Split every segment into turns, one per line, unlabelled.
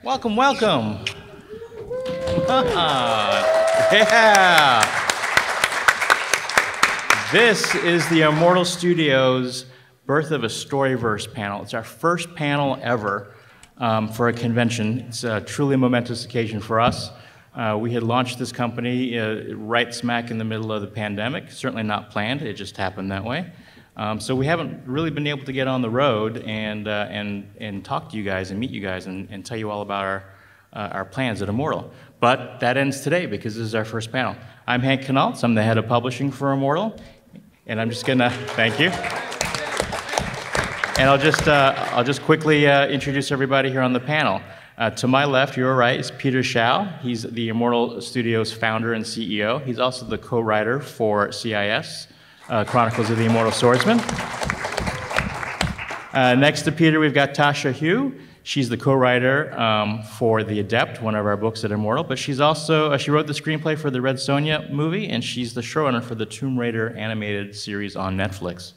Welcome, welcome. Yeah. This is the Immortal Studios Birth of a Storyverse panel. It's our first panel ever for a convention. It's a truly momentous occasion for us. We had launched this company right smack in the middle of the pandemic. Certainly not planned, it just happened that way. So we haven't really been able to get on the road and talk to you guys and meet you guys and tell you all about our plans at Immortal. But that ends today because this is our first panel. I'm Hank Knaltz, I'm the head of publishing for Immortal, and I'm just gonna, thank you. And I'll just quickly introduce everybody here on the panel. To my left, your right, is Peter Shao. He's the Immortal Studios founder and CEO. He's also the co-writer for CIS, Chronicles of the Immortal Swordsman. Next to Peter, we've got Tasha Hugh. She's the co-writer for The Adept, one of our books at Immortal, but she's also, she wrote the screenplay for the Red Sonja movie, and she's the showrunner for the Tomb Raider animated series on Netflix.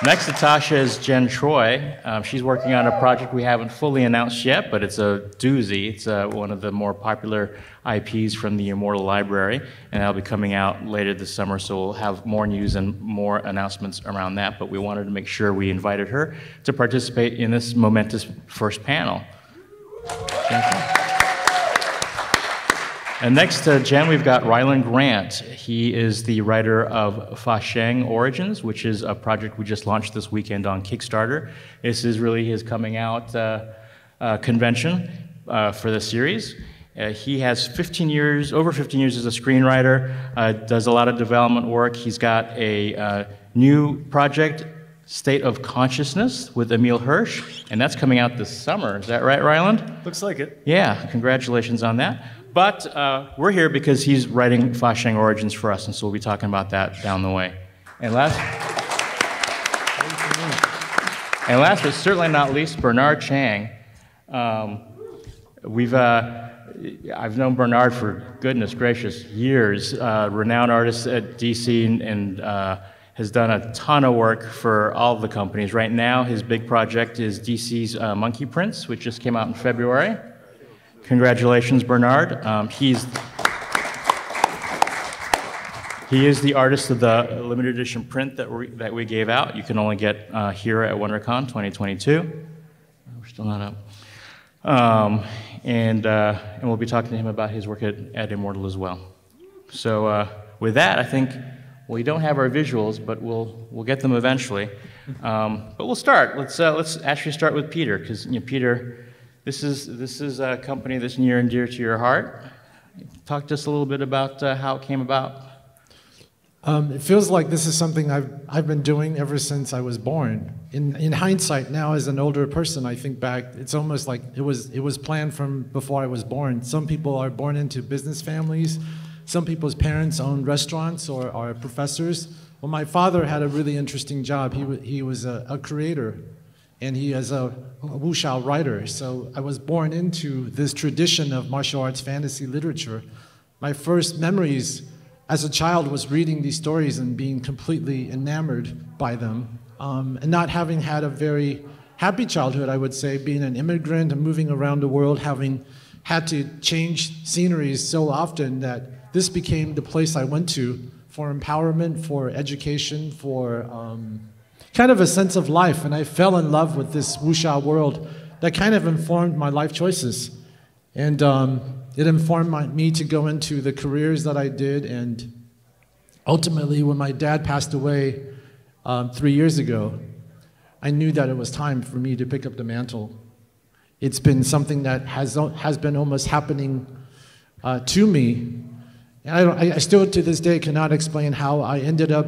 Next to Tasha is Jen Troy. She's working on a project we haven't fully announced yet, but it's a doozy. It's one of the more popular IPs from the Immortal Library, and that'll be coming out later this summer, so we'll have more news and more announcements around that, but we wanted to make sure we invited her to participate in this momentous first panel. And next to Jen, we've got Ryland Grant. He is the writer of Fa Sheng Origins, which is a project we just launched this weekend on Kickstarter. This is really his coming out convention for the series. He has over 15 years as a screenwriter, does a lot of development work. He's got a new project, State of Consciousness, with Emil Hirsch, and that's coming out this summer. Is that right, Ryland?
Looks like it.
Yeah, congratulations on that. But we're here because he's writing Fa Sheng Origins for us, and so we'll be talking about that down the way. And last but certainly not least, Bernard Chang. I've known Bernard for, goodness gracious, years. Renowned artist at DC and has done a ton of work for all of the companies. Right now, his big project is DC's Monkey Prince, which just came out in February. Congratulations, Bernard. He is the artist of the limited edition print that we gave out. You can only get here at Wondercon 2022. We're still not up. And we'll be talking to him about his work at Immortal as well. So with that, I think we don't have our visuals, but we'll get them eventually. But we'll start. Let's actually start with Peter, because Peter. This is a company that's near and dear to your heart. Talk to us a little bit about how it came about.
It feels like this is something I've been doing ever since I was born. In hindsight, now as an older person, I think back, it's almost like it was planned from before I was born. Some people are born into business families. Some people's parents own restaurants or are professors. Well, my father had a really interesting job. He was a creator. And he is a wuxia writer, so I was born into this tradition of martial arts fantasy literature. My first memories as a child was reading these stories and being completely enamored by them, and not having had a very happy childhood, I would say, being an immigrant and moving around the world, having had to change sceneries so often that this became the place I went to for empowerment, for education, for kind of a sense of life, and I fell in love with this wuxia world that kind of informed my life choices. And it informed me to go into the careers that I did, and ultimately when my dad passed away 3 years ago, I knew that it was time for me to pick up the mantle. It's been something that has been almost happening to me. And I still to this day cannot explain how I ended up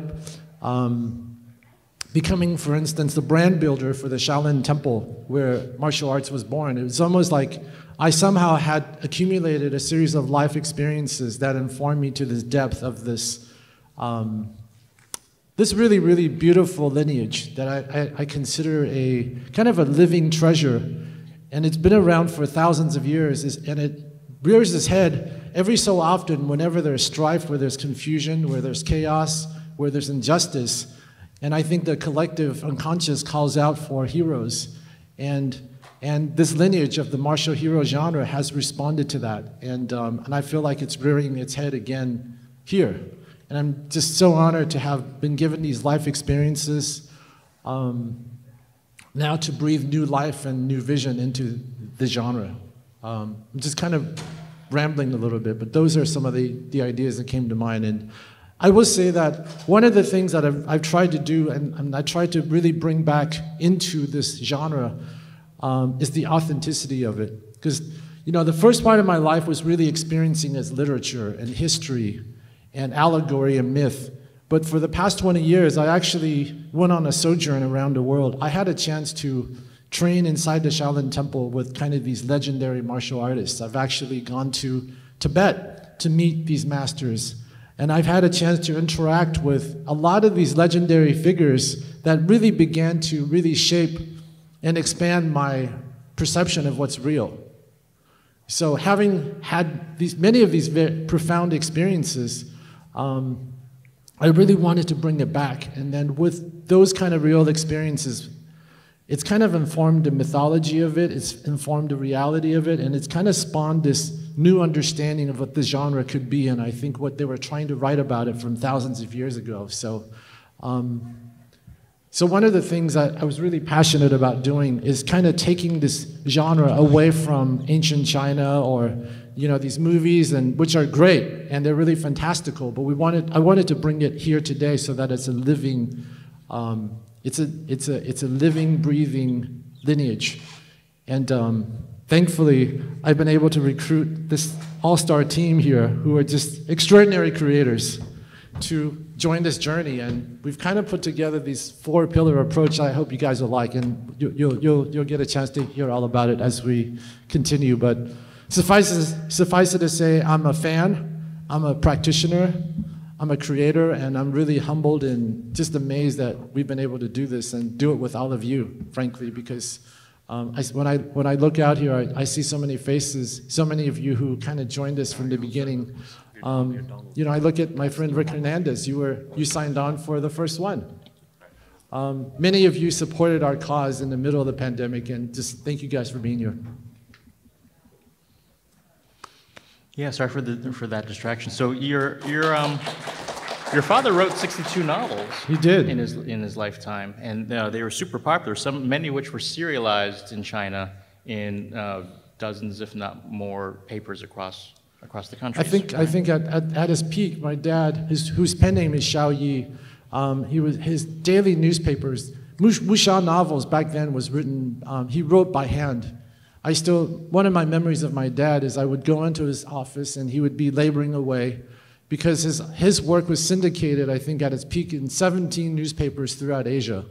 becoming, for instance, the brand builder for the Shaolin Temple, where martial arts was born. It was almost like I somehow had accumulated a series of life experiences that informed me to this depth of this really, really beautiful lineage that I consider a kind of a living treasure. And it's been around for thousands of years, and it rears its head every so often whenever there's strife, where there's confusion, where there's chaos, where there's injustice. And I think the collective unconscious calls out for heroes. And this lineage of the martial hero genre has responded to that. And I feel like it's rearing its head again here. And I'm just so honored to have been given these life experiences now to breathe new life and new vision into the genre. I'm just kind of rambling a little bit, but those are some of the ideas that came to mind. And I will say that one of the things that I've tried to do, and I tried to really bring back into this genre, is the authenticity of it. Because, you know, the first part of my life was really experiencing as literature and history and allegory and myth. But for the past 20 years, I actually went on a sojourn around the world. I had a chance to train inside the Shaolin Temple with kind of these legendary martial artists. I've actually gone to Tibet to meet these masters. And I've had a chance to interact with a lot of these legendary figures that really began to really shape and expand my perception of what's real. So having had many of these very profound experiences, I really wanted to bring it back. And then with those kind of real experiences, it's kind of informed the mythology of it, it's informed the reality of it, and it's kind of spawned this new understanding of what the genre could be, and I think what they were trying to write about it from thousands of years ago. So one of the things that I was really passionate about doing is kind of taking this genre away from ancient China or, you know, these movies, and which are great and they're really fantastical, but I wanted to bring it here today so that it's a living, it's a living, breathing lineage. And thankfully, I've been able to recruit this all-star team here who are just extraordinary creators to join this journey. And we've kind of put together these four-pillar approach I hope you guys will like, and you'll get a chance to hear all about it as we continue. But suffice it to say, I'm a fan, I'm a practitioner, I'm a creator, and I'm really humbled and just amazed that we've been able to do this and do it with all of you, frankly, because when I look out here, I see so many faces, so many of you who kind of joined us from the beginning. You know, I look at my friend Rick Hernandez. You signed on for the first one. Many of you supported our cause in the middle of the pandemic, and just thank you guys for being here.
Yeah, sorry for that distraction. So your your father wrote 62 novels.
He did
in his lifetime, and they were super popular. Many of which were serialized in China in dozens, if not more, papers across the country.
I think at his peak, my dad, whose pen name is Xiao Yi, his daily newspapers, wuxia novels back then was written. He wrote by hand. One of my memories of my dad is I would go into his office and he would be laboring away because his work was syndicated, I think, at its peak in 17 newspapers throughout Asia.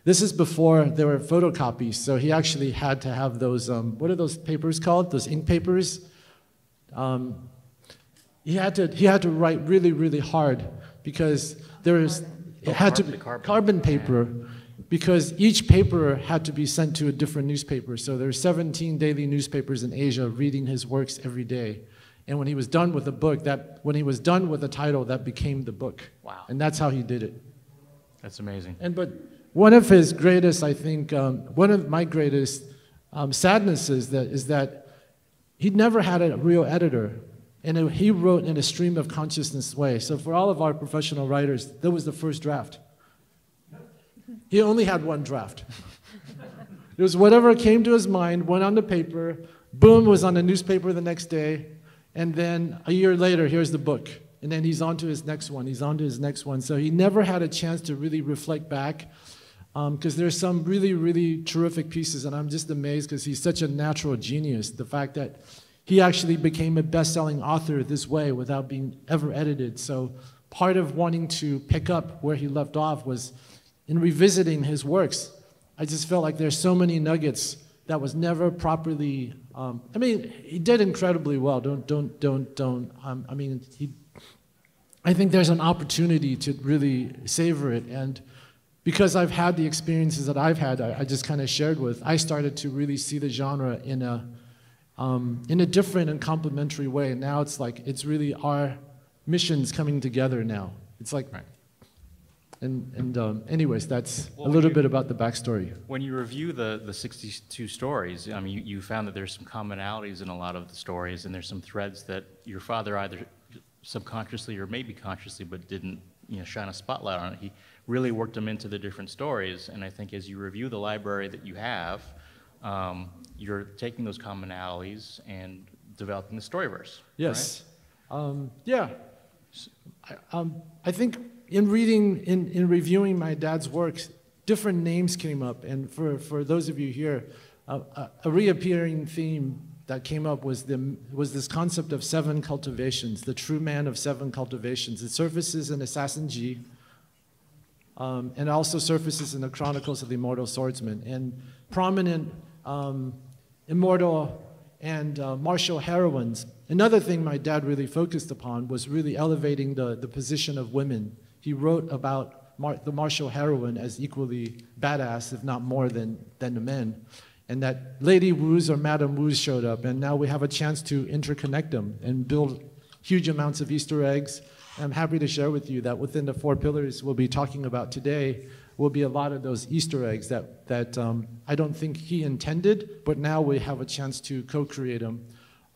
This is before there were photocopies, so he actually had to have those, what are those papers called? Those ink papers? He had to write really, really hard because it had to be carbon paper, because each paper had to be sent to a different newspaper. So there were 17 daily newspapers in Asia reading his works every day. And when he was done with the book, when he was done with the title, that became the book.
Wow.
And that's how he did it.
That's amazing.
But one of his greatest, I think, one of my greatest sadnesses is that he never had a real editor. And he wrote in a stream of consciousness way. So for all of our professional writers, that was the first draft. He only had one draft. It was whatever came to his mind, went on the paper, boom, was on the newspaper the next day, and then a year later, here's the book. And then he's on to his next one, he's on to his next one. So he never had a chance to really reflect back, because there's some really, really terrific pieces, and I'm just amazed because he's such a natural genius. The fact that he actually became a best-selling author this way without being ever edited. So part of wanting to pick up where he left off was in revisiting his works. I just felt like there's so many nuggets that was never properly, I mean, he did incredibly well, I mean, I think there's an opportunity to really savor it, and because I've had the experiences that I've had, I just kind of shared with, I started to really see the genre in a different and complementary way, and now it's like, it's really our missions coming together now. It's like,
right.
Anyways, that's
Well,
a little bit about the backstory.
When you review the 62 stories, I mean, you found that there's some commonalities in a lot of the stories, and there's some threads that your father either subconsciously or maybe consciously, but didn't shine a spotlight on it. He really worked them into the different stories, and I think as you review the library that you have, you're taking those commonalities and developing the Storyverse.
Yes. Right? Yeah. I think in reviewing my dad's works, different names came up, and for those of you here, a reappearing theme that came up was this concept of 7 cultivations, the true man of 7 cultivations. It surfaces in Assassin G, and also surfaces in the Chronicles of the Immortal Swordsman. And prominent immortal and martial heroines. Another thing my dad really focused upon was really elevating the position of women. He wrote about the martial heroine as equally badass, if not more than the men. And that Lady Wu's or Madame Wu's showed up, and now we have a chance to interconnect them and build huge amounts of Easter eggs. I'm happy to share with you that within the 4 pillars we'll be talking about today will be a lot of those Easter eggs that I don't think he intended, but now we have a chance to co-create them.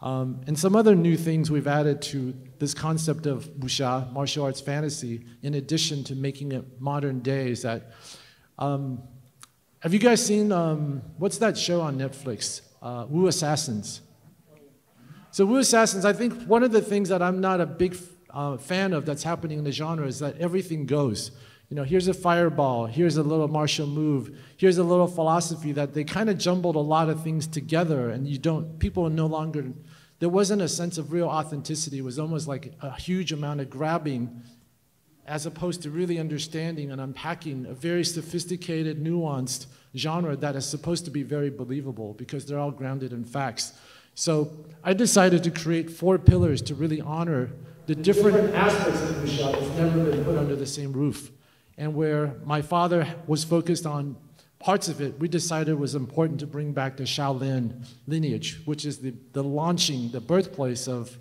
And some other new things we've added to this concept of wuxia, martial arts fantasy, in addition to making it modern day, is that have you guys seen, what's that show on Netflix? Wu Assassins. So Wu Assassins, I think one of the things that I'm not a big fan of that's happening in the genre is that everything goes. Here's a fireball, here's a little martial move, here's a little philosophy that they kind of jumbled a lot of things together, and people no longer, there wasn't a sense of real authenticity. It was almost like a huge amount of grabbing as opposed to really understanding and unpacking a very sophisticated, nuanced genre that is supposed to be very believable because they're all grounded in facts. So I decided to create 4 pillars to really honor the different aspects of wuxia that's never been put under the same roof. And where my father was focused on parts of it, we decided it was important to bring back the Shaolin lineage, which is the launching, the birthplace of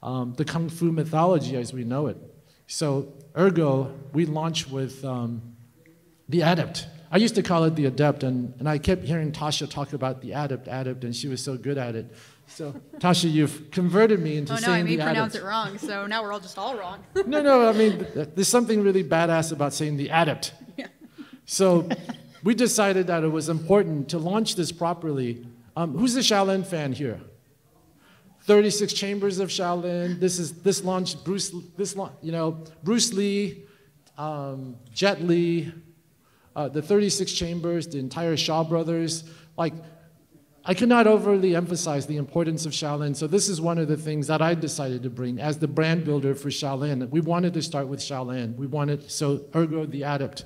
the Kung Fu mythology as we know it. So ergo, we launched with the Adept. I used to call it the Adept, and I kept hearing Tasha talk about the Adept, and she was so good at it. So, Tasha, you've converted me into saying the Adept.
Oh no, I may pronounce it wrong, so now we're all just all wrong.
No, I mean, there's something really badass about saying the Adept.
Yeah. So,
we decided that it was important to launch this properly. Who's a Shaolin fan here? 36 Chambers of Shaolin. This launched Bruce Lee, Jet Li, the 36 Chambers, the entire Shaw Brothers. I could not overly emphasize the importance of Shaolin, so this is one of the things that I decided to bring as the brand builder for Shaolin. We wanted to start with Shaolin. So ergo the Adept.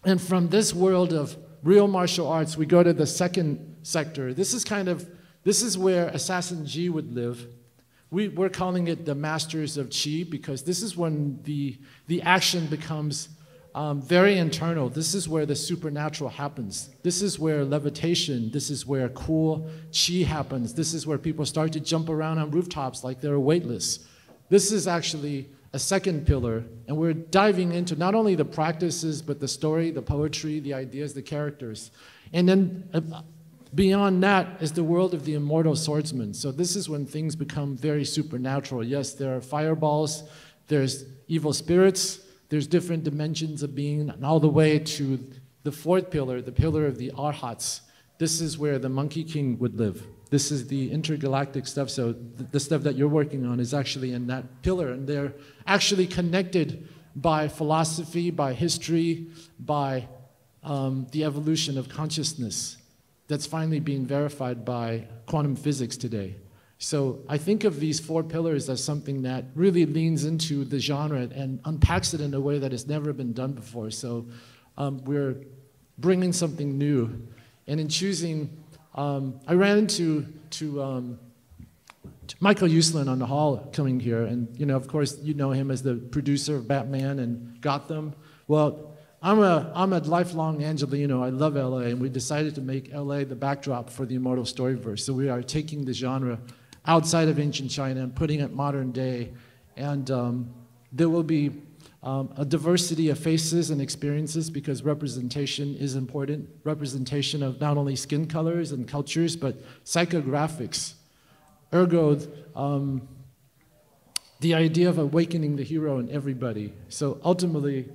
And from this world of real martial arts, we go to the second sector. This is where Assassin G would live. We're calling it the Masters of Qi because this is when the action becomes very internal. This is where the supernatural happens. This is where levitation, this is where cool qi happens. This is where people start to jump around on rooftops like they're weightless. This is actually a second pillar, and we're diving into not only the practices, but the story, the poetry, the ideas, the characters. And then beyond that is the world of the Immortal Swordsman. So this is when things become very supernatural. Yes, there are fireballs, there's evil spirits, there's different dimensions of being, and all the way to the 4th pillar, the pillar of the Arhats. This is where the Monkey King would live. This is the intergalactic stuff, so the stuff that you're working on is actually in that pillar, and they're actually connected by philosophy, by history, by the evolution of consciousness that's finally being verified by quantum physics today. So I think of these 4 pillars as something that really leans into the genre and unpacks it in a way that has never been done before. So we're bringing something new. And in choosing, I ran into Michael Uslan on the hall coming here. And of course, you know him as the producer of Batman and Gotham. Well, I'm a lifelong Angelino. I love LA, and we decided to make LA the backdrop for the Immortal Storyverse. So we are taking the genre outside of ancient China and putting it modern day. And there will be A diversity of faces and experiences, because representation is important. Representation of not only skin colors and cultures, but psychographics. Ergo, the idea of awakening the hero in everybody. So ultimately,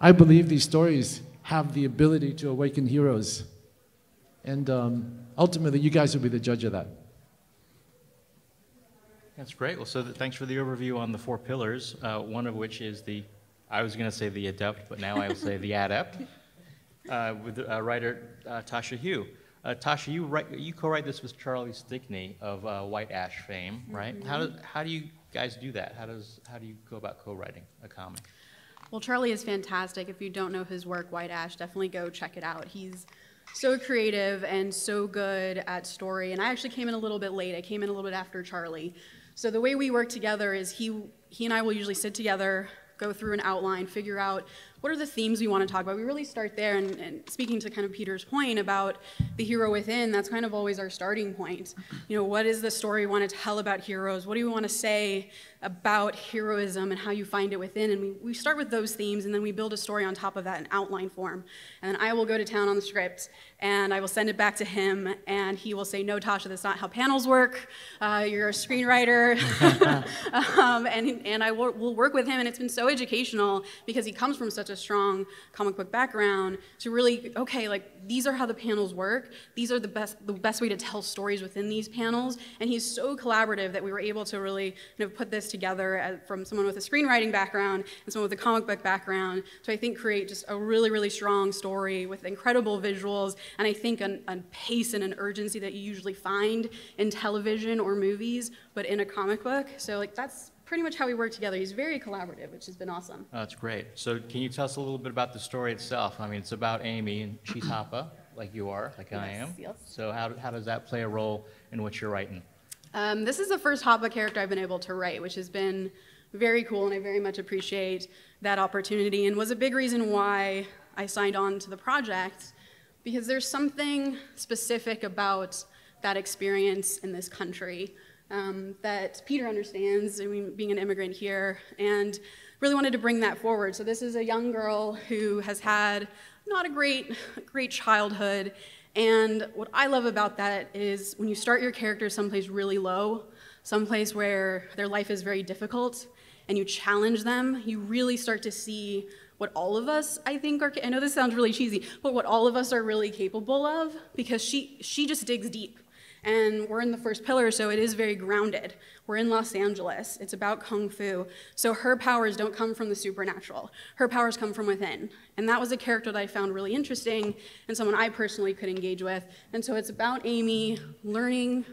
I believe these stories have the ability to awaken heroes. And ultimately, you guys will be the judge of that.
That's great. Well, so thanks for the overview on the 4 pillars, one of which is I was going to say the adept, but now I will say the adept, with writer Tasha Hugh. Tasha, you co-write this with Charlie Stickney of White Ash fame, right?
Mm-hmm.
How do you guys do that? How do you go about co-writing a comic?
Well, Charlie is fantastic. If you don't know his work, White Ash, definitely go check it out. He's so creative and so good at story. And I actually came in a little bit late. I came in a little bit after Charlie. So the way we work together is he and I will usually sit together, go through an outline, figure out what are the themes we want to talk about. We really start there, and speaking to kind of Peter's point about the hero within, that's kind of always our starting point. You know, what is the story we want to tell about heroes? What do we want to say about heroism and how you find it within? And we start with those themes, and then we build a story on top of that in outline form. And then I will go to town on the script, and I will send it back to him, and he will say, no, Tasha, that's not how panels work. You're a screenwriter. And we'll work with him, and it's been so educational because he comes from such a strong comic book background to really, okay, like these are how the panels work. These are the best way to tell stories within these panels. And he's so collaborative that we were able to really kind of put this together from someone with a screenwriting background and someone with a comic book background to, I think, create just a really, really strong story with incredible visuals and I think a pace and an urgency that you usually find in television or movies, but in a comic book. So like that's pretty much how we work together. He's very collaborative, which has been awesome.
Oh, that's great. So can you tell us a little bit about the story itself? I mean, it's about Amy, and she's Hapa, like you are, like I am.
Yes.
So how does that play a role in what you're writing?
This is the first Hapa character I've been able to write, which has been very cool, and I very much appreciate that opportunity, and was a big reason why I signed on to the project, because there's something specific about that experience in this country that Peter understands, I mean, being an immigrant here, and really wanted to bring that forward. So this is a young girl who has had not a great childhood, and what I love about that is when you start your character someplace really low, someplace where their life is very difficult, and you challenge them, you really start to see what all of us, I think, are, I know this sounds really cheesy, but what all of us are really capable of, because she just digs deep. And we're in the first pillar, so it is very grounded. We're in Los Angeles. It's about Kung Fu. So her powers don't come from the supernatural. Her powers come from within. And that was a character that I found really interesting and someone I personally could engage with. And so it's about Amy learning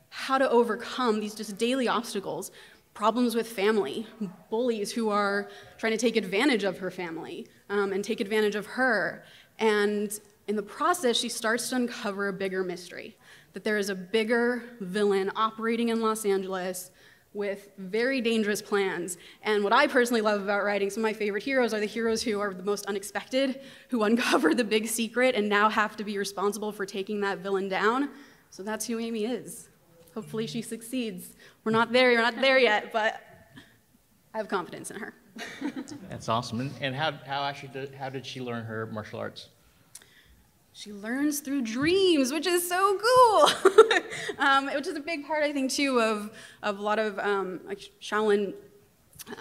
how to overcome these just daily obstacles, problems with family, bullies who are trying to take advantage of her family and take advantage of her. And in the process, she starts to uncover a bigger mystery, that there is a bigger villain operating in Los Angeles with very dangerous plans. And what I personally love about writing, some of my favorite heroes are the heroes who are the most unexpected, who uncover the big secret and now have to be responsible for taking that villain down. So that's who Amy is. Hopefully she succeeds. We're not there yet, but I have confidence in her.
That's awesome. And how did she learn her martial arts?
She learns through dreams, which is so cool. Which is a big part, I think, too, of a lot of like Shaolin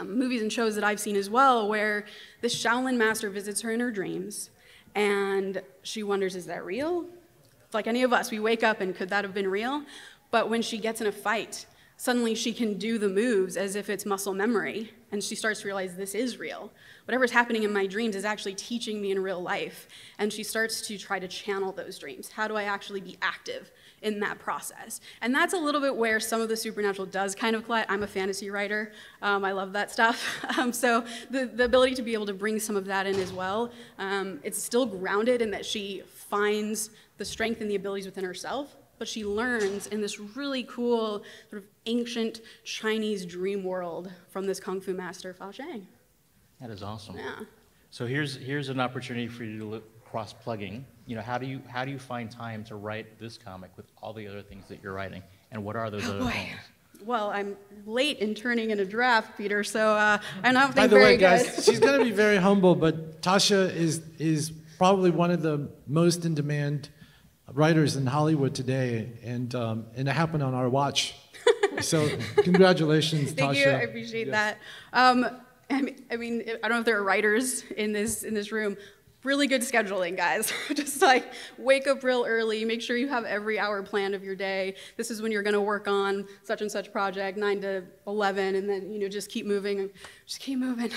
movies and shows that I've seen as well, where the Shaolin master visits her in her dreams, and she wonders, is that real? Like any of us, we wake up and could that have been real? But when she gets in a fight, suddenly she can do the moves as if it's muscle memory, and she starts to realize this is real. Whatever's happening in my dreams is actually teaching me in real life, and she starts to try to channel those dreams. How do I actually be active in that process? And that's a little bit where some of the supernatural does kind of collide. I'm a fantasy writer. I love that stuff. So the ability to be able to bring some of that in as well, it's still grounded in that she finds the strength and the abilities within herself, but she learns in this really cool sort of ancient Chinese dream world from this Kung Fu master, Fa Shang.
That is awesome.
Yeah.
So here's an opportunity for you to look cross-plugging. You know, how do you find time to write this comic with all the other things that you're writing, and what are those other things?
well, I'm late in turning in a draft, Peter, so I'm not
By
feeling
the
very
way,
good.
guys, she's going to be very humble, but Tasha is probably one of the most in-demand writers in Hollywood today, and it happened on our watch. So congratulations, Tasha.
Thank you, I appreciate that. I mean, I don't know if there are writers in this room. Really good scheduling, guys. Just like wake up real early, make sure you have every hour planned of your day. This is when you're gonna work on such and such project, 9 to 11, and then, you know, just keep moving. Just keep moving.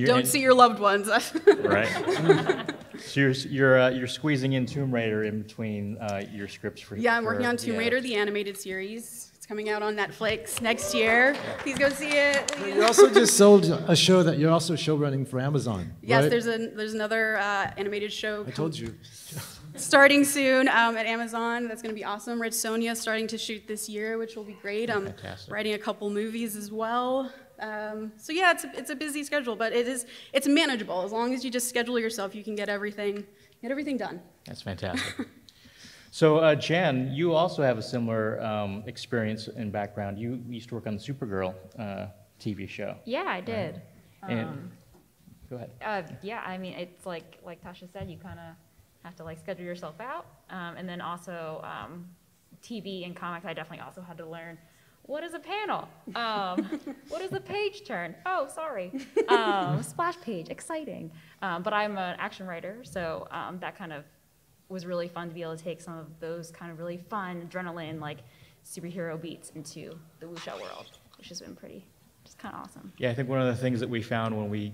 Don't see your loved ones.
Right. So you're squeezing in Tomb Raider in between your scripts for.
Yeah, I'm working on Tomb Raider, the animated series. It's coming out on Netflix next year. Please go see it. Please.
You also just sold a show that you're also show running for Amazon.
Yes,
right?
there's another animated show.
I told you.
Starting soon at Amazon. That's going to be awesome. Red Sonja starting to shoot this year, which will be great. I'm writing a couple movies as well. So yeah, it's a busy schedule, but it's manageable. As long as you just schedule yourself, you can get everything done.
That's fantastic. So Jen, you also have a similar experience and background. You used to work on the Supergirl TV show.
Yeah, I did.
And, go ahead.
Yeah, I mean, it's like Tasha said, you kind of have to like schedule yourself out, and then also TV and comics. I definitely also had to learn what is a panel, what is a page turn. Oh, sorry, splash page, exciting. But I'm an action writer, so that kind of was really fun to be able to take some of those kind of really fun adrenaline like superhero beats into the wuxia world, which has been just kind of awesome.
Yeah, I think one of the things that we found when we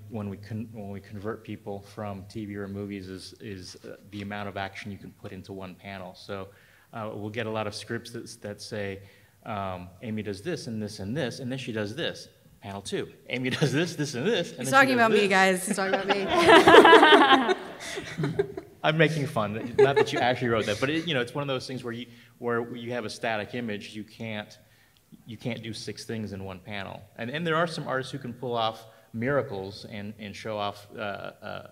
convert people from TV or movies is the amount of action you can put into one panel. So we'll get a lot of scripts that say Amy does this and this and this, and then she does this. Panel 2, Amy does this, this, and this. And
He's talking about me, guys. He's talking about me.
I'm making fun. Not that you actually wrote that, but it's one of those things where you have a static image. You can't do 6 things in one panel. And there are some artists who can pull off miracles and show off the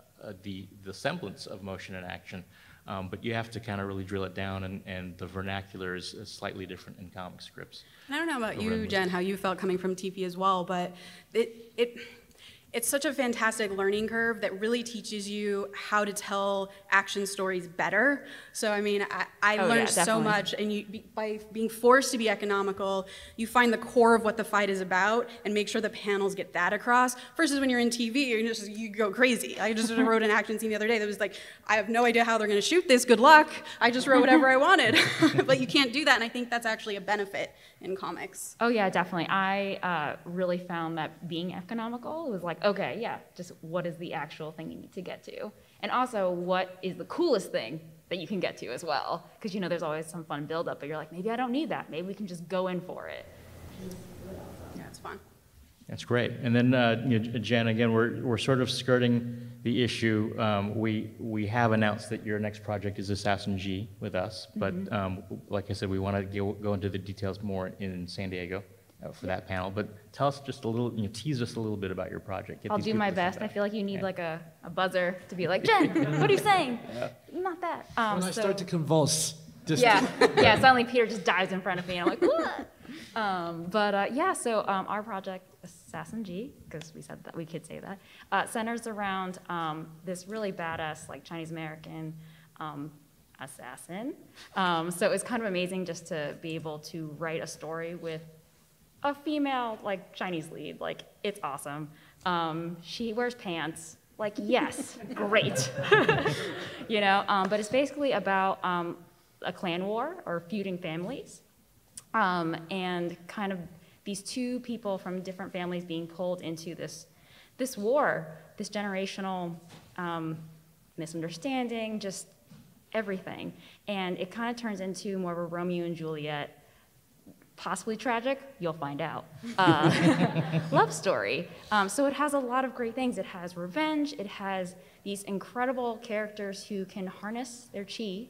semblance of motion and action. But you have to kind of really drill it down, and the vernacular is slightly different in comic scripts.
And I don't know about you, Jen, how you felt coming from TV as well, but it's such a fantastic learning curve that really teaches you how to tell action stories better. So, I mean, I learned so much, and by being forced to be economical, you find the core of what the fight is about and make sure the panels get that across, versus when you're in TV, you go crazy. I just wrote an action scene the other day that was like, I have no idea how they're gonna shoot this, good luck. I just wrote whatever I wanted. But you can't do that, and I think that's actually a benefit in comics.
Oh yeah, definitely. I really found that being economical was like, okay, yeah, just what is the actual thing you need to get to? And also, what is the coolest thing that you can get to as well? Because there's always some fun build-up, but you're like, maybe I don't need that. Maybe we can just go in for it.
Yeah, it's fun.
That's great. And then, Jen, again, we're sort of skirting the issue. We have announced that your next project is Assassin G with us, but like I said, we want to go into the details more in San Diego for that panel. But tell us just a little, tease us a little bit about your project.
I'll do my best. I feel like you need like a buzzer to be like, Jen, what are you saying? Not that.
When I start to convulse.
Yeah, suddenly Peter just dives in front of me, and I'm like, what? Yeah, so our project, Assassin G, because we said that, we could say that, centers around this really badass, like, Chinese-American assassin. So it's kind of amazing just to be able to write a story with a female, like, Chinese lead. Like, it's awesome. She wears pants. Like, yes, great. But it's basically about a clan war or feuding families, and kind of these two people from different families being pulled into this war, this generational misunderstanding, just everything. And it kind of turns into more of a Romeo and Juliet, possibly tragic, you'll find out, love story. So it has a lot of great things. It has revenge, it has these incredible characters who can harness their chi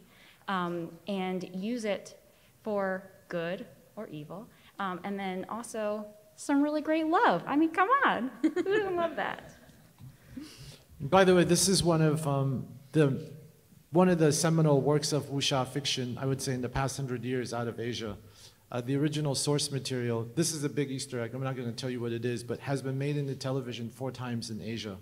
and use it for good or evil. And then also some really great love. I mean, come on, who doesn't love that?
By the way, this is one of the seminal works of wuxia fiction, I would say, in the past 100 years out of Asia. The original source material, this is a big Easter egg, I'm not going to tell you what it is, but has been made into television 4 times in Asia.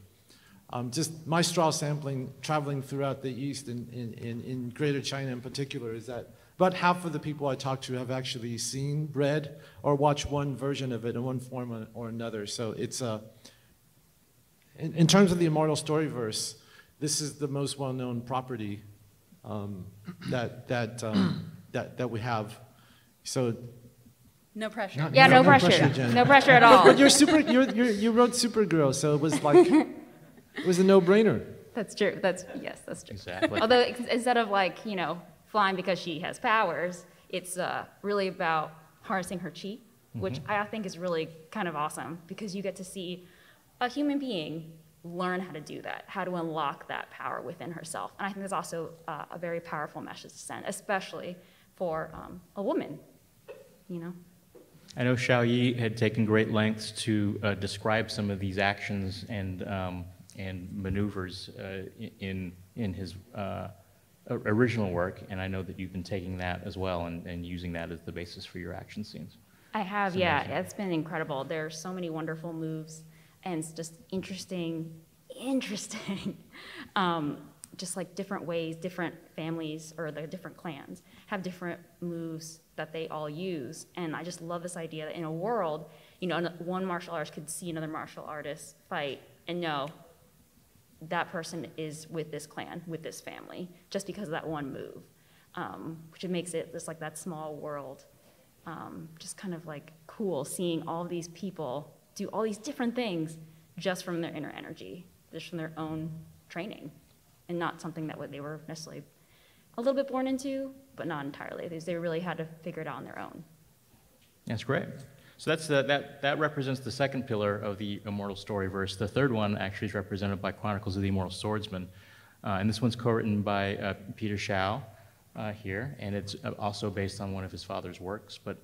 Just my straw sampling, traveling throughout the East, in Greater China in particular, is that about half of the people I talk to have actually seen, read, or watched one version of it in one form or another. So it's in terms of the Immortal Storyverse, this is the most well-known property that we have. So
No pressure.
Yeah, no pressure.
Jen.
No pressure at all.
But you wrote Supergirl, so it was like it was a no-brainer.
That's true. That's true.
Exactly.
Although instead of like, flying because she has powers, it's really about harnessing her chi, which I think is really kind of awesome because you get to see a human being learn how to do that, how to unlock that power within herself. And I think that's also a very powerful message to send, especially for a woman,
I know Xiaoyi had taken great lengths to describe some of these actions and maneuvers in his original work, and I know that you've been taking that as well and using that as the basis for your action scenes.
I have, yeah. It's been incredible. There are so many wonderful moves, and it's just interesting. Just like different ways, different families or the different clans have different moves that they all use. And I just love this idea that in a world, one martial artist could see another martial artist fight and know that person is with this clan, with this family, just because of that one move, which it makes it just like that small world, just kind of like cool seeing all these people do all these different things just from their inner energy, just from their own training, and not something that they were necessarily a little bit born into, but not entirely. They really had to figure it out on their own.
That's great. So that represents the second pillar of the Immortal Storyverse. The third one actually is represented by Chronicles of the Immortal Swordsman. And this one's co-written by Peter Shao here, and it's also based on one of his father's works, but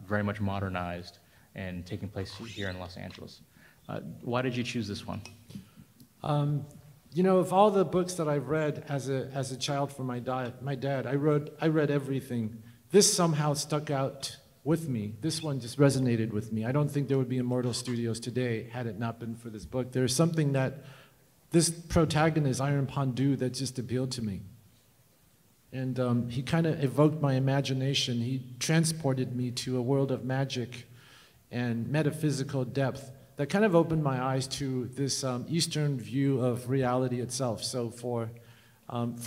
very much modernized and taking place here in Los Angeles. Why did you choose this one?
Of all the books that I've read as a child from my dad, I read everything. This somehow stuck out with me. This one just resonated with me. I don't think there would be Immortal Studios today had it not been for this book. There's something that this protagonist, Iron Pandu, that just appealed to me. And he kind of evoked my imagination. He transported me to a world of magic and metaphysical depth that kind of opened my eyes to this Eastern view of reality itself. So for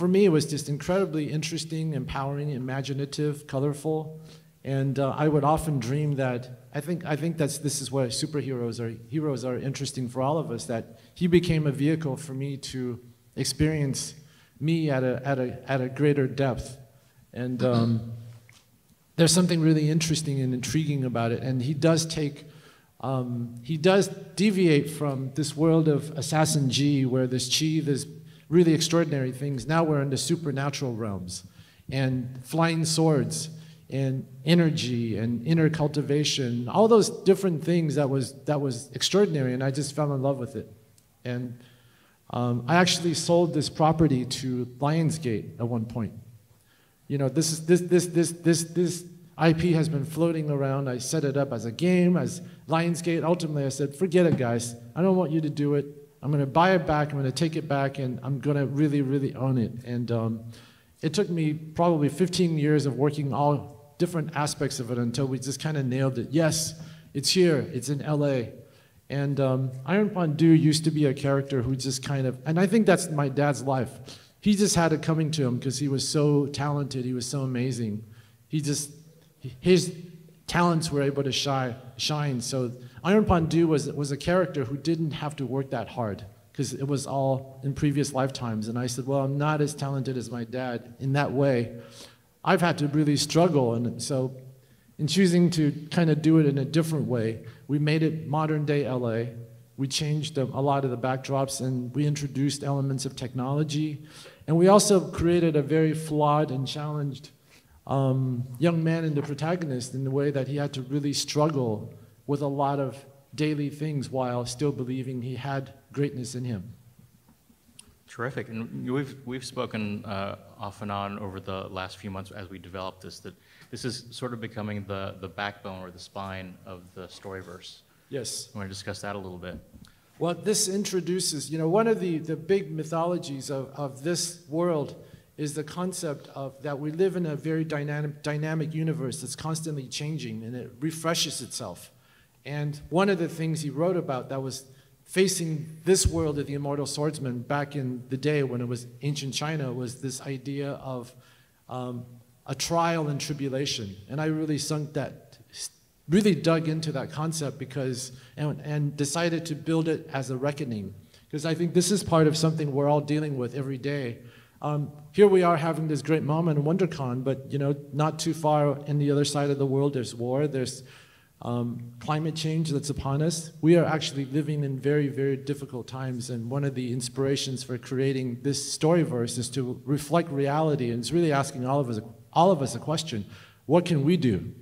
me, it was just incredibly interesting, empowering, imaginative, colorful. And I would often dream that, I think this is why heroes are interesting for all of us, that he became a vehicle for me to experience me at a greater depth. And there's something really interesting and intriguing about it. And he does deviate from this world of Assassin G, where there's chi, there's really extraordinary things. Now we're into supernatural realms and flying swords and energy and inner cultivation, all those different things that was extraordinary, and I just fell in love with it. And I actually sold this property to Lionsgate at one point. This IP has been floating around. I set it up as a game, as Lionsgate. Ultimately, I said, forget it, guys. I don't want you to do it. I'm going to buy it back. I'm going to take it back, and I'm going to really, really own it. And it took me probably 15 years of working all different aspects of it until we just kind of nailed it. Yes, it's here. It's in LA. And Iron Pandu used to be a character who just kind of, and I think that's my dad's life. He just had it coming to him because he was so talented. He was so amazing. His talents were able to shine. So Iron Pandu was a character who didn't have to work that hard because it was all in previous lifetimes. And I said, well, I'm not as talented as my dad in that way. I've had to really struggle. And so in choosing to kind of do it in a different way, we made it modern day LA. We changed a lot of the backdrops, and we introduced elements of technology. And we also created a very flawed and challenged young man in the protagonist in the way that he had to really struggle with a lot of daily things while still believing he had greatness in him.
Terrific. And we've spoken off and on over the last few months as we developed this, that this is sort of becoming the backbone or the spine of the Storyverse.
Yes.
I want to discuss that a little bit.
Well, this introduces, one of the big mythologies of this world is the concept of that we live in a very dynamic universe that's constantly changing, and it refreshes itself. And one of the things he wrote about that was facing this world of the Immortal Swordsman back in the day when it was ancient China was this idea of a trial and tribulation. And I really really dug into that concept and decided to build it as a reckoning. Because I think this is part of something we're all dealing with every day. Here we are having this great moment in Wondercon, but not too far in the other side of the world, there's war, there's climate change that's upon us. We are actually living in very, very difficult times, and one of the inspirations for creating this Storyverse is to reflect reality, and it's really asking all of us a question: what can we do?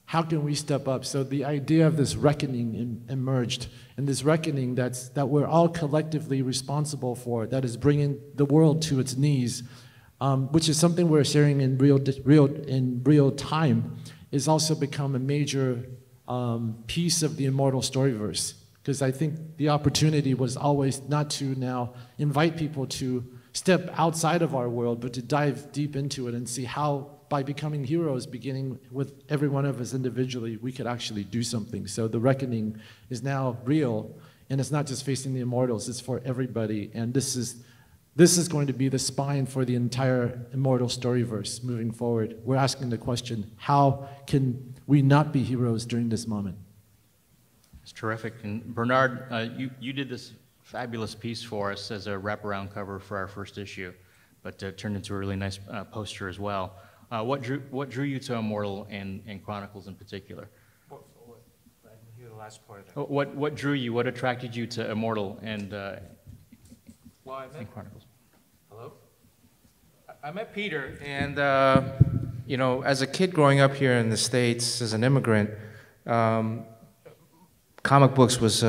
How can we step up? So the idea of this reckoning emerged, and this reckoning that we're all collectively responsible for, that is bringing the world to its knees, which is something we're sharing in real time, is also become a major piece of the Immortal Storyverse. Because I think the opportunity was always not to now invite people to step outside of our world, but to dive deep into it and see how, by becoming heroes, beginning with every one of us individually, we could actually do something. So the reckoning is now real, and it's not just facing the immortals, it's for everybody. And this is going to be the spine for the entire Immortal Storyverse moving forward. We're asking the question, how can we not be heroes during this moment?
It's terrific. And Bernard, you did this fabulous piece for us as a wraparound cover for our first issue, but turned into a really nice poster as well. What drew you to Immortal and Chronicles in particular?
I didn't hear the last part of that.
What drew you? What attracted you to Immortal and Chronicles?
Hello? I met Peter, and as a kid growing up here in the States as an immigrant, comic books was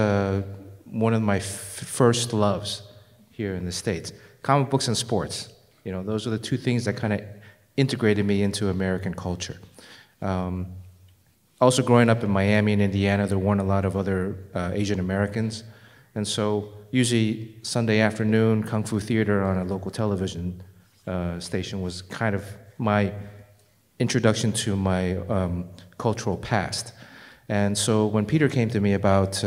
one of my first loves here in the States. Comic books and sports. Those are the two things that kind of integrated me into American culture. Also growing up in Miami and Indiana, there weren't a lot of other Asian Americans. And so usually Sunday afternoon, Kung Fu theater on a local television station was kind of my introduction to my cultural past. And so when Peter came to me about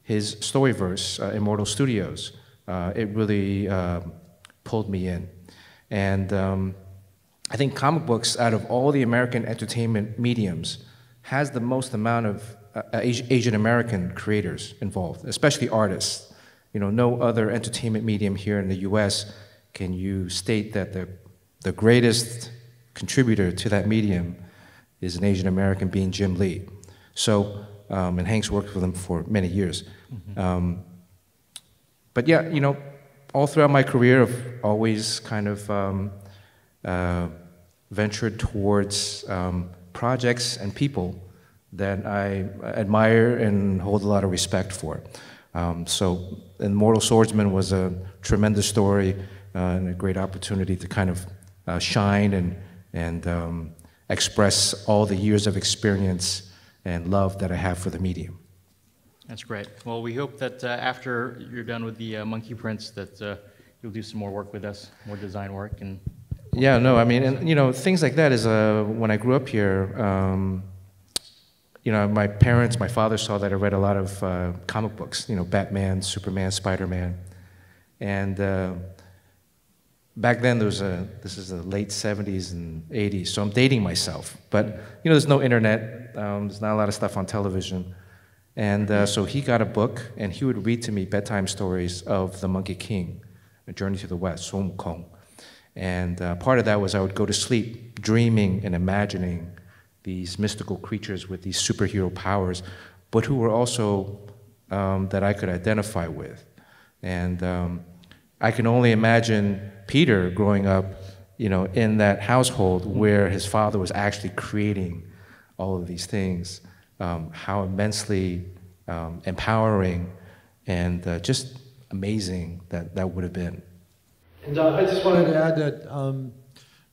his Storyverse, Immortal Studios, it really pulled me in. And I think comic books, out of all the American entertainment mediums, has the most amount of Asian American creators involved, especially artists. No other entertainment medium here in the US can you state that the greatest contributor to that medium is an Asian American, being Jim Lee. So, and Hank's worked with him for many years. Mm-hmm. But yeah, all throughout my career, I've always kind of ventured towards projects and people that I admire and hold a lot of respect for. So Immortal Swordsman was a tremendous story and a great opportunity to kind of shine and express all the years of experience and love that I have for the medium.
That's great. Well, we hope that after you're done with the monkey prints that you'll do some more work with us, more design work. And
yeah, no, I mean, and things like that is when I grew up here, my parents, my father saw that I read a lot of comic books, Batman, Superman, Spider-Man. And back then this is the late 70s and 80s, so I'm dating myself. But, there's no internet, there's not a lot of stuff on television. And so he got a book, and he would read to me bedtime stories of the Monkey King, A Journey to the West, Wondercon. And part of that was I would go to sleep dreaming and imagining these mystical creatures with these superhero powers, but who were also that I could identify with. And I can only imagine Peter growing up, in that household where his father was actually creating all of these things, how immensely empowering and just amazing that would have been.
And I just wanted to add that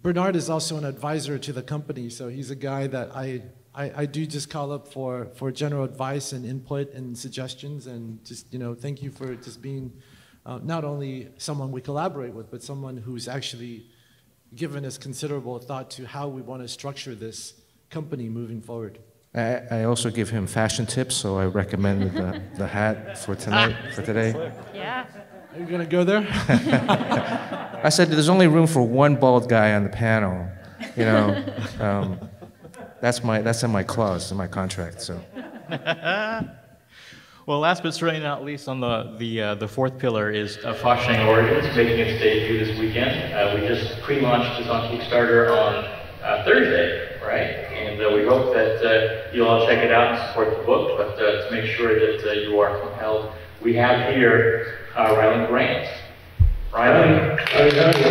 Bernard is also an advisor to the company, so he's a guy that I do just call up for general advice and input and suggestions, and just, thank you for just being not only someone we collaborate with, but someone who's actually given us considerable thought to how we want to structure this company moving forward.
I also give him fashion tips, so I recommend the hat for today.
Yeah.
Are you going to go there?
I said there's only room for one bald guy on the panel. That's in my clause, in my contract. So.
Well, last but certainly not least, on the fourth pillar is Fashang Origins, making its debut this weekend. We just pre-launched this on Kickstarter on Thursday, right? And we hope that you'll all check it out and support the book. But to make sure that you are compelled, we have here Rylan Grant. Rylan. Those of you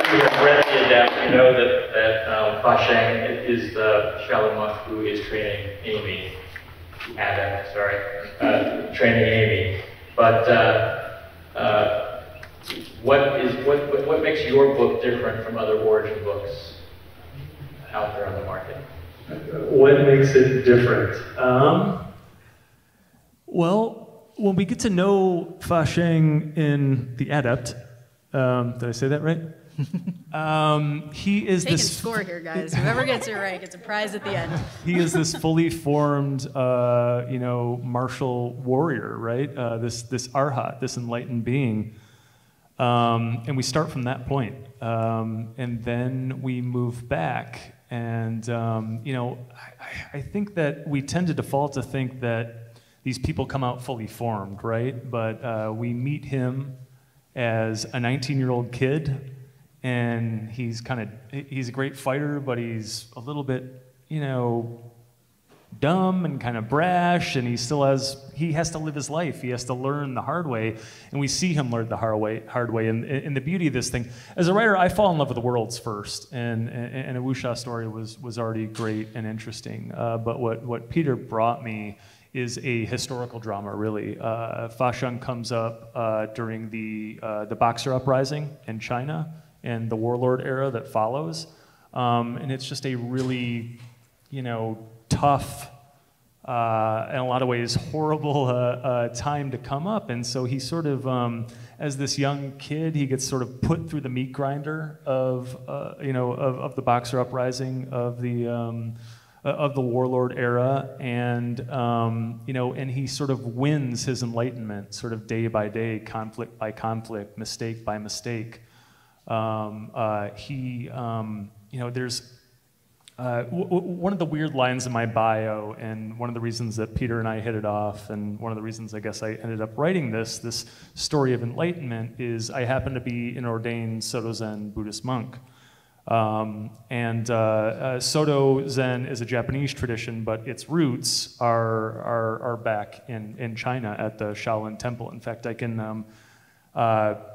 who have read the adept, you know that Fashang is the Shaolin monk who is training Amy. Adept, sorry, training Amy. But what makes your book different from other origin books out there on the market?
What makes it different? Well, when we get to know Fashang in The Adept, did I say that right? He is
Taking
this
score here, guys. Whoever gets it right gets a prize at the end.
He is this fully formed, martial warrior, right? This arhat, this enlightened being, and we start from that point, and then we move back, and I think that we tend to default to think that these people come out fully formed, right? But we meet him as a 19-year-old kid, and he's a great fighter, but he's a little bit, dumb and kind of brash, and he has to live his life. He has to learn the hard way, and we see him learn the hard way. And the beauty of this thing, as a writer, I fall in love with the worlds first, and a wuxia story was already great and interesting. But what Peter brought me is a historical drama, really. Fashang comes up during the Boxer Uprising in China and the warlord era that follows. And it's just a really, tough, in a lot of ways, horrible time to come up. And so he sort of, as this young kid, he gets sort of put through the meat grinder of the Boxer Uprising, of the warlord era, and and he sort of wins his enlightenment, sort of day by day, conflict by conflict, mistake by mistake. There's one of the weird lines in my bio, and one of the reasons that Peter and I hit it off, and one of the reasons I guess I ended up writing this story of enlightenment, is I happen to be an ordained Soto Zen Buddhist monk. Soto Zen is a Japanese tradition, but its roots are back in China at the Shaolin Temple. In fact, I can,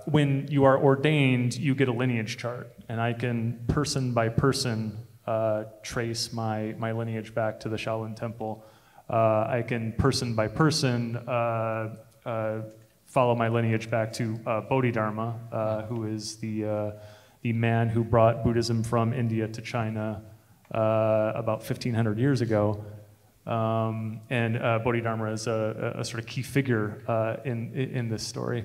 when you are ordained, you get a lineage chart, and I can person by person trace my lineage back to the Shaolin Temple. I can person by person follow my lineage back to Bodhidharma, who is the man who brought Buddhism from India to China about 1,500 years ago. And Bodhidharma is a sort of key figure in this story.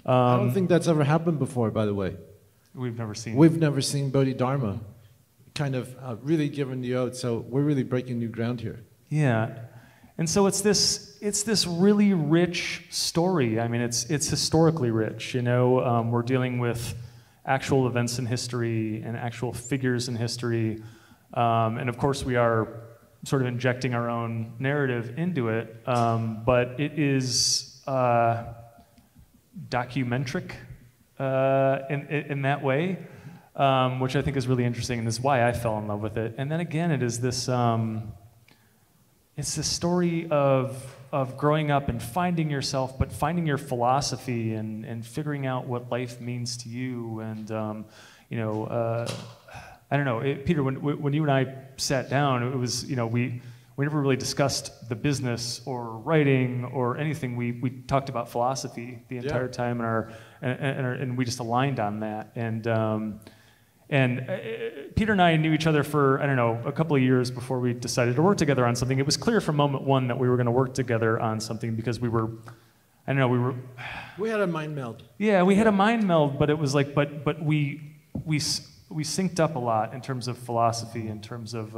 I don't think that's ever happened before, by the way.
We've never seen
Bodhidharma kind of really given the oath, so we're really breaking new ground here.
Yeah. And so it's this really rich story. I mean, it's historically rich. We're dealing with actual events in history and actual figures in history. And of course, we are sort of injecting our own narrative into it. But it is documentric in that way, which I think is really interesting, and is why I fell in love with it. And then again, it is this, it's this story of growing up and finding yourself, but finding your philosophy and figuring out what life means to you. And I don't know, Peter, when you and I sat down, it was, we we never really discussed the business or writing or anything. We talked about philosophy the entire time, and we just aligned on that. And Peter and I knew each other for, I don't know, a couple of years before we decided to work together on something. It was clear from moment one that we were going to work together on something because we were, I don't know,
We had a mind meld.
yeah, we had a mind meld, but it was like, but we synced up a lot in terms of philosophy, in terms of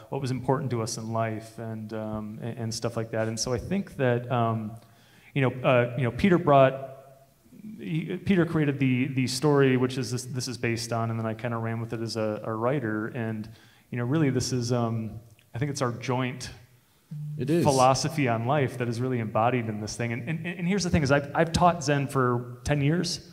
what was important to us in life, and stuff like that. And so I think that Peter created the story, which is this is based on, and then I kind of ran with it as a writer. And really, this is I think it's our joint philosophy on life that is really embodied in this thing. And here's the thing: is I've taught Zen for 10 years.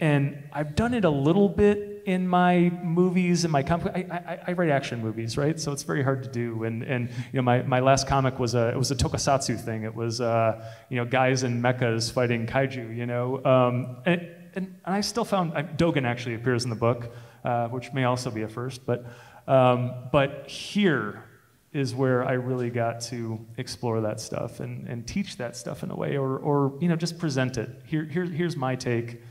And I've done it a little bit in my movies and my I write action movies, right? So it's very hard to do. And my last comic was it was a tokusatsu thing. It was guys in mechas fighting kaiju. And I still found Dogen actually appears in the book, which may also be a first. But here is where I really got to explore that stuff and teach that stuff in a way, or just present it. Here's my take.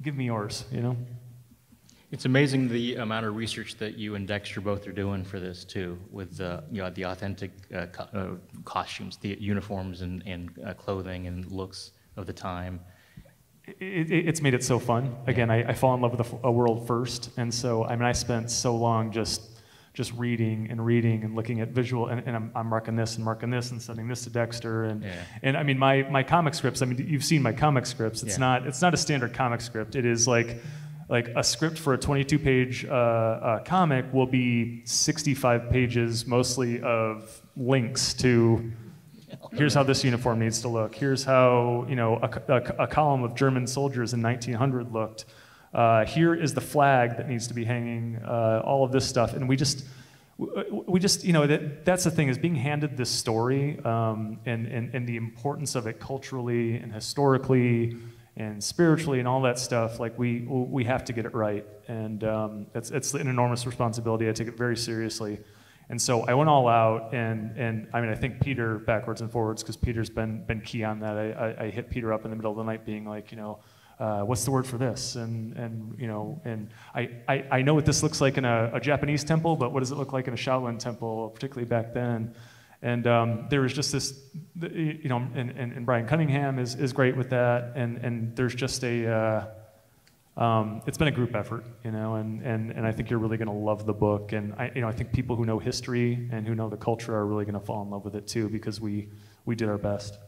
Give me yours,
It's amazing the amount of research that you and Dexter both are doing for this too, with the authentic costumes, the uniforms and clothing and looks of the time.
It's made it so fun. Again, I fall in love with a world first, and so I spent so long just reading and looking at visual, and I'm marking this and sending this to Dexter, and my comic scripts. You've seen my comic scripts. It's not a standard comic script. It is like a script for a 22-page comic will be 65 pages, mostly of links to. Here's how this uniform needs to look. Here's how a column of German soldiers in 1900 looked. Here is the flag that needs to be hanging, all of this stuff. And we just that's the thing, is being handed this story and the importance of it culturally and historically and spiritually and all that stuff. Like we have to get it right. And it's an enormous responsibility. I take it very seriously. And so I went all out, and I think Peter backwards and forwards, because Peter's been key on that. I hit Peter up in the middle of the night being like, what's the word for this? And I know what this looks like in a Japanese temple, but what does it look like in a Shaolin temple, particularly back then? And there was just this, and Brian Cunningham is great with that, and there's just it's been a group effort, and I think you're really going to love the book, and I think people who know history and who know the culture are really going to fall in love with it too, because we did our best.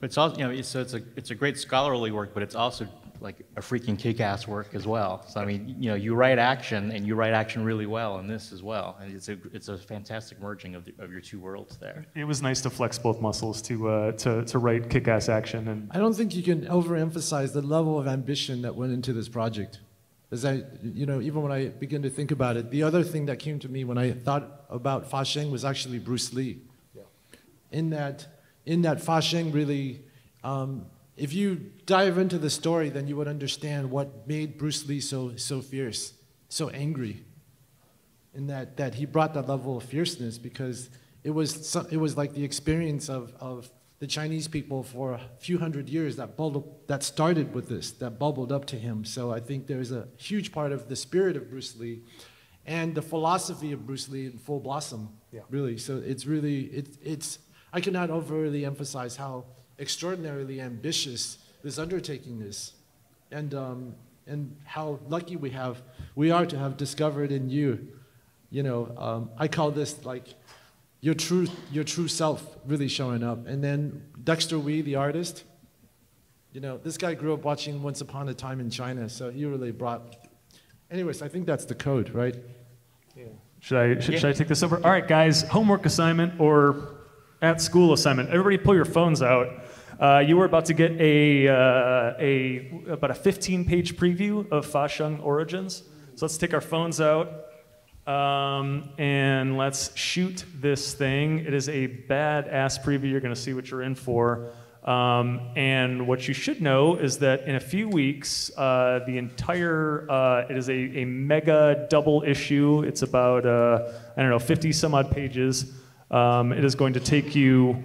But it's also, it's a great scholarly work, but it's also like a freaking kick-ass work as well. So you write action, and you write action really well in this as well, and it's a fantastic merging of your two worlds there. It
was nice to flex both muscles to write kick-ass action, and
I don't think you can overemphasize the level of ambition that went into this project. As even when I begin to think about it, the other thing that came to me when I thought about Fa Sheng was actually Bruce Lee. Yeah. In that Fa Sheng really, if you dive into the story, then you would understand what made Bruce Lee so fierce, so angry. In that he brought that level of fierceness because it was like the experience of the Chinese people for a few hundred years that started with this, that bubbled up to him. So I think there's a huge part of the spirit of Bruce Lee and the philosophy of Bruce Lee in full blossom, really. So it's really, I cannot overly emphasize how extraordinarily ambitious this undertaking is, and how lucky we are to have discovered in you. I call this like your true self really showing up. And then Dexter Wee, the artist, this guy grew up watching Once Upon a Time in China, so he really brought. Anyways, I think that's the code, right?
Yeah. Should I take this over? All right, guys, homework assignment or at school assignment. Everybody pull your phones out. You were about to get about a 15-page preview of Fa Sheng Origins. So let's take our phones out and let's shoot this thing. It is a badass preview. You're going to see what you're in for. And what you should know is that in a few weeks, the entire, it is a mega double issue. It's about, 50 some odd pages. It is going to take you,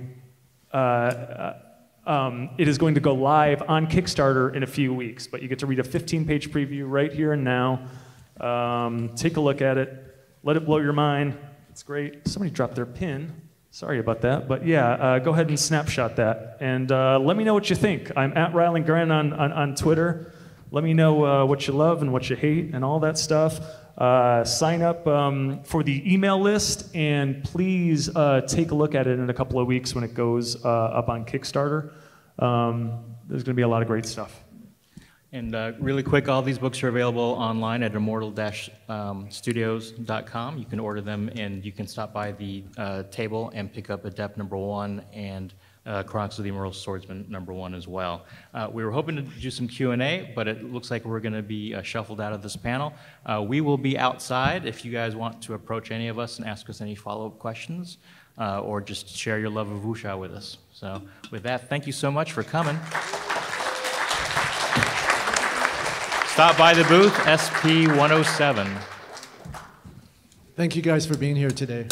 it is going to go live on Kickstarter in a few weeks, but you get to read a 15-page preview right here and now. Take a look at it. Let it blow your mind. It's great. Somebody dropped their pin. Sorry about that, but yeah, go ahead and snapshot that, and let me know what you think. I'm at Rylan Grant on Twitter. Let me know what you love and what you hate and all that stuff. Sign up for the email list, and please take a look at it in a couple of weeks when it goes up on Kickstarter. There's going to be a lot of great stuff.
And really quick, all these books are available online at immortal-studios.com. You can order them, and you can stop by the table and pick up Adept #1 and Chronicles of the Immortal Swordsman #1 as well. We were hoping to do some Q&A, but it looks like we're going to be shuffled out of this panel. We will be outside if you guys want to approach any of us and ask us any follow-up questions, or just share your love of wuxia with us. So with that, thank you so much for coming. Stop by the booth, SP 107.
Thank you guys for being here today.